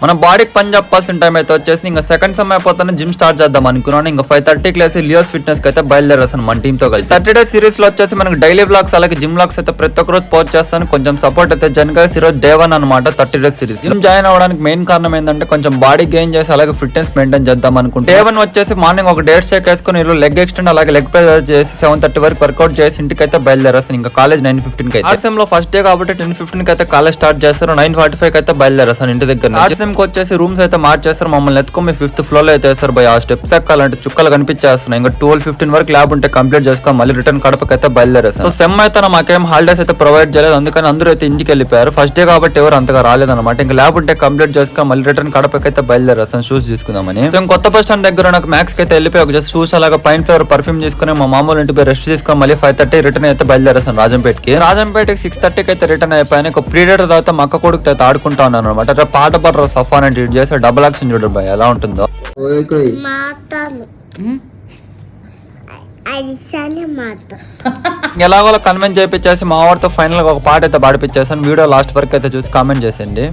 మన బాడీకి పని చెప్పాల్సిన టైం అయితే వచ్చేసి ఇంకా సెకండ్ సెమ్ అయిపోతానే జిమ్ స్టార్ట్ చేద్దాం అనుకున్నాను. ఇంకా 5:30 లేసి లియోస్ ఫిట్నెస్ కి అయితే బయలుదేరేసాను మన టీమ్ తో కలిసి. 30 days సిరీస్ లో వచ్చేసి మనకి డైలీ వ్లాగ్స్ అలాగే జిమ్ వ్లాగ్స్ అయితే ప్రతి ఒక్క రోజు పోస్ట్ చేస్తాను. కొంచెం సపోర్ట్ అయితే జనగా ఈరోజు డే 1 అనమాట 30 days సిరీస్. జిమ్ జాయిన్ అవ్వడానికి మెయిన్ కారణం ఏంటంటే కొంచెం బాడీ గెయిన్ చేసి అలాగే ఫిట్నెస్ మెయింటైన్ చేద్దాం అనుకుంటే. డే 1 వచ్చేసి మార్నింగ్ ఒక డేట్ షేక్ వేసుకుని ఈరోజు లెగ్ ఎక్స్టెండ్ అలాగే లెగ్ ప్రెస్ చేసి 7:30 వరకు వర్కౌట్ చేసి ఇంటికి అయితే బయలుదేరేస్తాను. ఇంకా కాలేజ్ 9:15 కి అయితే. సెమ్ లో ఫస్ట్ డే కాబట్టి 10:15 కి అయితే కాలేజ్ స్టార్ట్ చేస్తారు. 9:45 కి అయితే బయలుదేరేస్తాను ఇంటి దగ్గర. సెమ్ కి వచ్చేసి రూమ్స్ అయితే మార్చేస్తారు. మమ్మల్ని ఎత్తుకొని 5th floor లో అయితే వేస్తారు. ఆ స్టెప్స్ ఎక్కాలంటే చుక్కలు కనిపించేస్తున్నాయి. ఇంకా 12:15 వరకు ల్యాబ్ ఉంటే కంప్లీట్ చేసుకొని మళ్ళీ రిటర్న్ కడపకి అయితే బయలుదేరేస్తారు. సో సెమ్ అయితే మాకేం హాలిడేస్ అయితే ప్రొవైడ్ చేయలేదు. అందుకని అందరూ అయితే ఇంటికి వెళ్ళిపోయారు. ఫస్ట్ డే కాబట్టి ఎవరు అంతగా రాలేదన్నమాట. ఇంకా ల్యాబ్ ఉంటే కంప్లీట్ చేసుకొని మళ్ళీ రిటర్న్ కడపకి అయితే బయలుదేరేస్తాను షూస్ తీసుకుందామని. సో కొత్త బస్ స్టాండ్ దగ్గర నాకు మ్యాక్స్ కి అయితే వెళ్ళిపోయి ఒక జస్ట్ షూస్ అలాగా పైన్ ఫ్లేవర్ పర్ఫ్యూమ్ తీసుకుని మా మామూలు ఇంటిపై రెస్ట్ తీసుకొని మళ్ళీ 5:30 రిటర్న్ అయితే బయలుదేరేస్తాను రాజంపేటకి. 6:30 కి అయితే రిటర్న్ అయిపోయాను. ఒక ప్రీడేటర్ తర్వాత మా అక్క కొడుకు అయితే ఆడుకుంటా ఉన్నాను అనమాట. పాట పాడరు సఫాన్ అంటే ఇటు చేస్తే డబుల్ యాక్షన్ చూడరు బాయ్ ఎలా ఉంటుందో. ఎలాగో కన్వెన్స్ చేయించేసి మా వాడితో ఫైనల్ గా ఒక పాట అయితే పాడిపించేసాను. వీడియో లాస్ట్ వరకు అయితే చూసి కామెంట్ చేసేయండి.